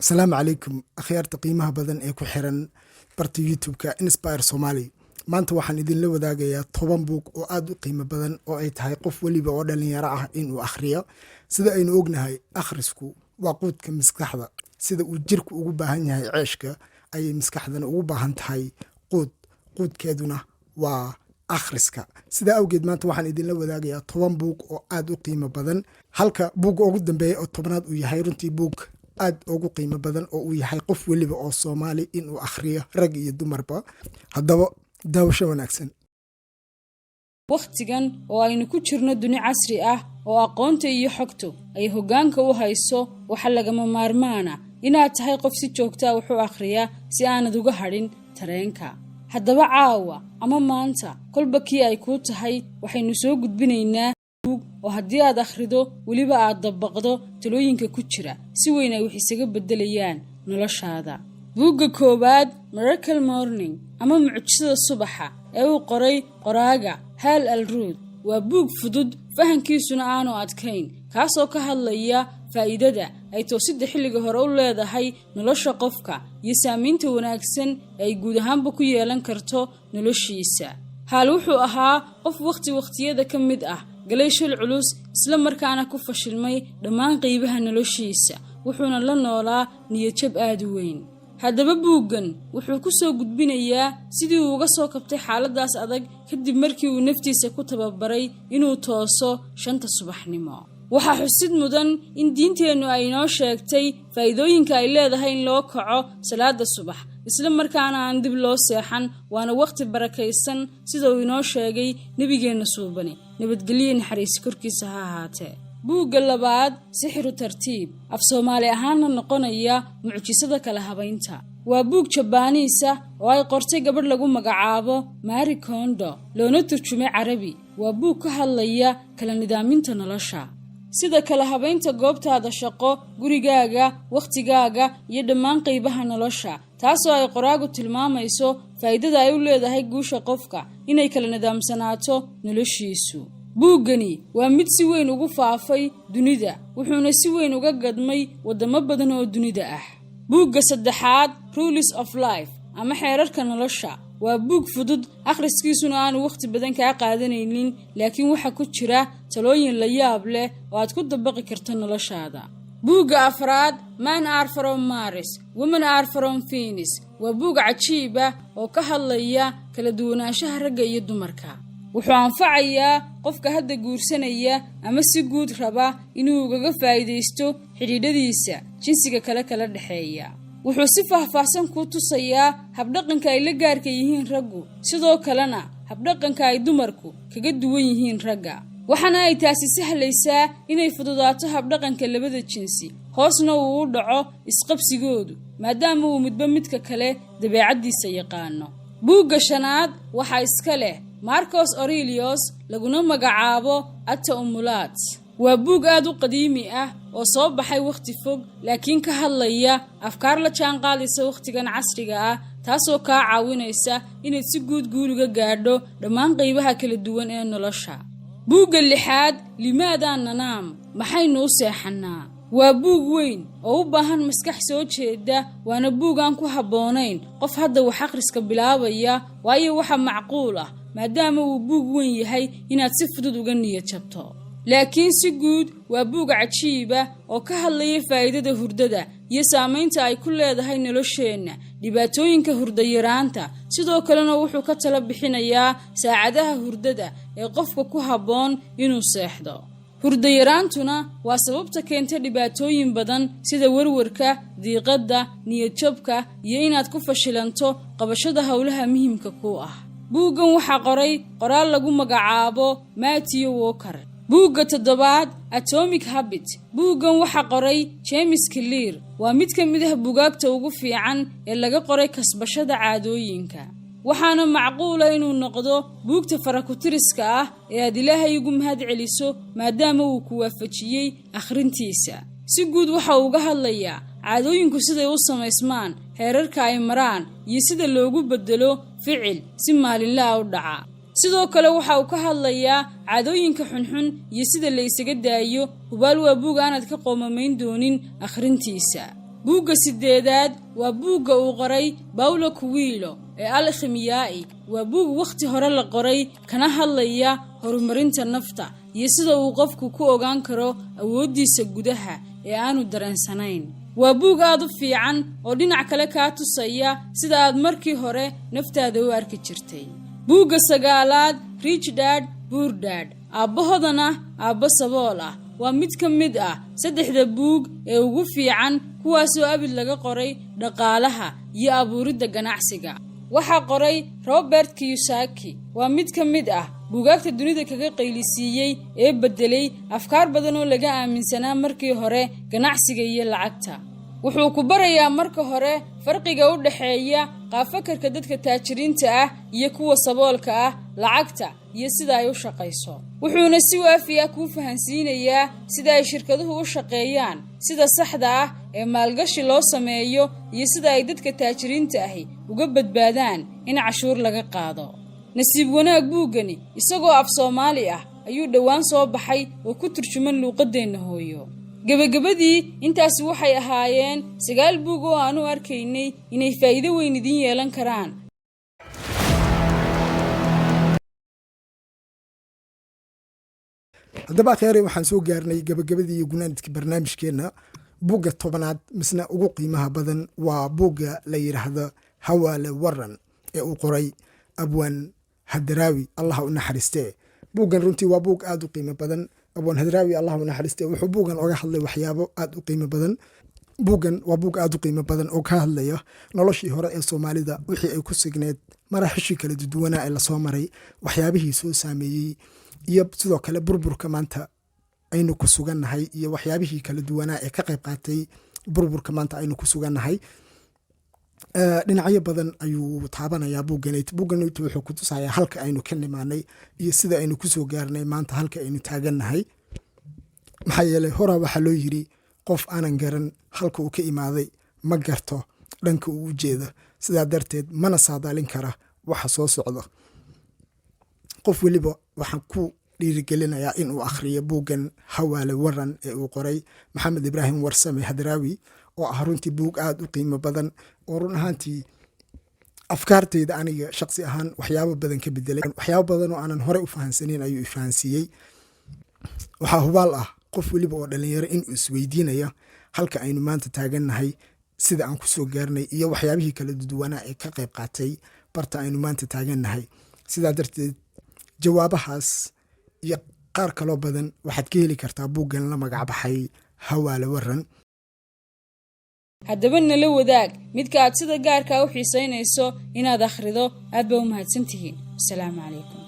السلام عليكم أخيار تقييمها بدن ee ku xiran barta YouTube-ka Inspire Somali maanta waxaan idin la wadaagayaa 10 buug oo aad u qiimo badan oo ay tahay qof waliba oo dhalinyaro ah inuu akhriyo sida aynu ognahay akhrisku waa quudka maskaxda sida uu jirku ugu baahan yahay ceeshka ayay maskaxdana ugu baahan tahay quudkeeduna waa akhriska sida awgeed maanta waxaan idin la wadaagayaa 10 buug oo aad u qiimo badan halka buug ugu dambeeya oo 10aad uu yahay runtii buug aad ugu qiimo badan oo uu yahay qof waliba oo Soomaali inuu akhriyo rag iyo dumarba haddaba daawasho wanaagsan waqtigan oo aynu ku jirno dunia casri ah oo aqoonta iyo xogto ay hoggaanka u hayso waxa lagama maarmaana inaad tahay qof si joogto ah wuxuu akhriyaa si aanad uga hadhin tareenka haddaba caawa ama maanta kolba kii ay ku tahay waxaynu soo gudbinaynaa oo haddii aad akhrido waliba aad dabaqdo talooyinka ku jira si weyn ay wax isaga bedelayaan noloshaada buugga koowaad Miracle Morning ama mucjisada subaxa ee uu qoray qoraaga Hal Al-Ruud waa buug fudud fahankiisuna aanu adkayn kaasoo ka hadlaya faa'iidada ay toosidda xilliga hore u leedahay nolosha qofka iyo saamaynta wanaagsan ay guud ahaanba ku yeelan karto noloshiisa hal wuxuu ahaa qof waqtiyada ka mid ah galashul culus isla markaana ku fashilmay dhammaan qaybaha noloshiisa wuxuuna la noolaa niyad jab aad u weyn haddaba buuggan wuxuu ku soo gudbinayaa sidii uu uga soo kabtay xaaladaas adag kadib markii uu naftiisa ku tababaray inuu tooso 5 subaxnimo waxa xusid mudan in diinteenu ay noo sheegtay faa'iidooyinka ay leedahay in loo kaco salaada subax isla markaana aan dib loo seexan waana waqti barakaysan sida uu inoo sheegay nabigeena suubani nabadgelyo naxariis korkiisa ha ahaatee buugga labaad Sixru Tartiib af Soomaali ahaana noqonaya mucjisada kala habaynta waa buug Jabaaniisa oo ay qortay gabadh lagu magacaabo Marie Kondo loona turjumay Carabi waa buug ka hadlaya kala nidaaminta nolosha sida kala habaynta goobtaada shaqo gurigaaga waqtigaaga iyo dhammaan qaybaha nolosha taasoo ay qoraagu tilmaamayso faa'iidada ay u leedahay guusha qofka inay kala nidaamsanaato noloshiisu buuggani waa mid si weyn ugu faafay dunida wuxuuna si weyn uga gadmay wadamo badan oo dunida ah buugga saddexaad Rules of Life ama xeerarka nolosha waa buug fudud akhriskiisuna aan waqti badan ka qaadanaynin laakiin waxa ku jira talooyin la yaab leh oo aad ku dabaqi karto noloshaada buugga afraad Men Are From Mars Women Are From Venus waa buug cajiib ah oo ka hadlaya kala duwanaanshaha ragga iyo dumarka wuxuu anfacayaa qofka hadda guursanaya ama si guud raba inuu uga faa'iideysto xidhiidhadiisa jinsiga kala dhaxeeya wuxuu si faahfaahsan ku tusayaa habdhaqanka ay la gaarka yihiin raggu sidoo kalena habdhaqanka ay dumarku kaga duwan yihiin ragga waxana ay taasi sahlaysaa inay fududaato habdhaqanka labada jinsi hoosna uu u dhaco isqabsigoodu maadaama uu midba midka kale dabeecadiisa yaqaano buugga shanaad waxa iska leh Marcus Aurelius laguna magacaabo At-Ta'ammulat waa buug aad u qadiimi ah oo soo baxay waqti fog laakiin ka hadlaya afkaar la jaan qaadaysa waqtigan casriga ah taasoo ka caawinaysa inaad si guud uga gaadho dhammaan qaybaha kala duwan ee nolosha buugga lixaad Limaada Nanaam maxaynu u seexanaa waa buug weyn oo u baahan maskax soo jeeda waana buug aan ku habboonayn qof hadda wax akhriska bilaabaya waayo waxa macquul ah maadaama uu buug weyn yahay inaad si fudud uga niyad jabto laakiin si guud waa buug cajiib ah oo ka hadlaya faa'iidada hurdada iyo saamaynta ay ku leedahay nolosheena dhibaatooyinka hurdo yaraanta sidoo kalena wuxuu ka tala bixinayaa saacadaha hurdada ee qofka ku habboon inuu seexdo hurdo yaraantuna waa sababta keenta dhibaatooyin badan sida warwarka diiqada niyad jabka iyo inaad ku fashilanto qabashada hawlaha muhiimka ku ah buuggan waxa qoray qoraal lagu magacaabo Matthew Walker buugga toddobaad Atomic Habit buuggan waxa qoray James Clear waa mid ka mid ah buugaagta ugu fiican ee laga qoray kasbashada caadooyinka waxaana macquul ah inuu noqdo buugta farakutiriska ah ee aad Ilaahay ugu mahad celiso maadaama uu ku waafajiyay akhrintiisa si guud waxa uu uga hadlayaa caadooyinku siday u samaysmaan heerarka ay maraan iyo sida loogu bedelo ficil si maalinle ah u dhaca sidoo kale waxa uu ka hadlayaa caadooyinka xunxun iyo sida la isaga daayo hubaal waa buug aanad ka qoomamayn doonin akhrintiisa buugga 8aad waa buugga uu qoray Paulo Coelho ee Alkhimiyai. waa buug waqti hore la qoray kana hadlaya horumarinta nafta iyo sida uu qofku ku ogaan karo awoodiisa gudaha ee aanu dareensanayn. waa buug aad u fiican oo dhinac kale ka tusaya sida aad markii hore naftaada u arki jirtay. buugga 9aad Rich Dad Poor Dad aabahoodana aabba sabool ah waa mid ka mid ah 3 buug ee ugu fiican kuwaas oo abid laga qoray dhaqaalaha iyo abuuridda ganacsiga. waxaa qoray Robert Kiyosaki. waa mid ka mid ah buugaagta dunida kaga qaylisiiyay ee bedelay afkaar badan oo laga aaminsanaa markii hore ganacsiga iyo lacagta. wuxuu ku barayaa marka hore farqiga u dhaxeeya qafakarka dadka taajiriinta ah iyo kuwa saboolka ah, lacagta iyo sida ay u shaqeyso. wuxuuna si waafi ah ku fahansiinayaa sida ay shirkaduhu u shaqeeyaan, sida saxda ah ee maalgashi loo sameeyo iyo sida ay dadka taajiriinta ahi uga badbaadaan in cashuur laga qaado. nasiib wanaag buugani isagoo af Soomaali ah ayuu dhawaan soo baxay oo ku turjuman luuqadeena hooyo. gabagabadii intaasi waxay ahaayeen 9 buug oo aanu arkaynay inay faa'iido weyn idin yeelan karaan. haddaba khayri waxaan soo gaarnay gabagabadii iyo gunaanadkii barnaamijkeena. buugga 10aad misna ugu qiimaha badan waa buugga la yiraahdo Hawaale Waran ee uu qoray Abwaan Hadraawi, Allah u naxariistee. buuggan runtii waa buug aad u qiimo badan. Abwaan Hadraawi, Allah u naxariistee, wuxuu buuggan oga hadlay waxyaabo aad u qiimo badan. buuggan waa buug aad u qiimo badan oo ka hadlaya noloshii hore ee Soomaalida, wixii ay ku signeed maraaxishii kala duwanaa ee la soo maray, waxyaabihii soo saameeyay iyo sidoo kale burburka maanta aynu ku sugannahay iyo waxyaabihii kala duwanaa ee ka qayb qaatay burburka maanta aynu ku sugannahay. dhinacyo badan ayuu taabanayaa buugganayt wuxuu ku tusayaa halka aynu ka nimaanay iyo sida aynu ku soo gaarnay maanta halka aynu taagannahay. maxaa yeelay horaa waxaa loo yiri qof aanan garan halka uu ka imaaday ma garto dhanka uu u jeedo, sidaa darteed mana saadaalin kara waxa soo socda. qof waliba waxaan ku dhiirigelinayaa in uu akhriyo buuggan Hawaale Waran ee uu qoray Maxamed Ibraahim Warsame Hadraawi, oo ah runtii buug aad u qiimo badan oo run ahaantii afkaarteyda aniga shakhsi ahaan waxyaabo badan ka bedelay. waxyaabo badan oo aanan hore u fahansanin ayuu fahansiiyey. waxaa hubaal ah qof waliba oo dhalinyaro inuu isweydiinaya halka aynu maanta taagannahay, sida aan ku soo gaarnay iyo waxyaabihii kala duwanaa ee ka qayb qaatay barta aynu maanta taagannahay. sidaa darteed jawaabahaas iyo qaar kaloo badan waxaad ka heli kartaa buuggan la magac baxay Hawaale Waran. haddaba nala wadaag midka aad sida gaarka u xiisaynayso inaad akhrido. aad baa u mahadsantihiin. assalaamu calaykum.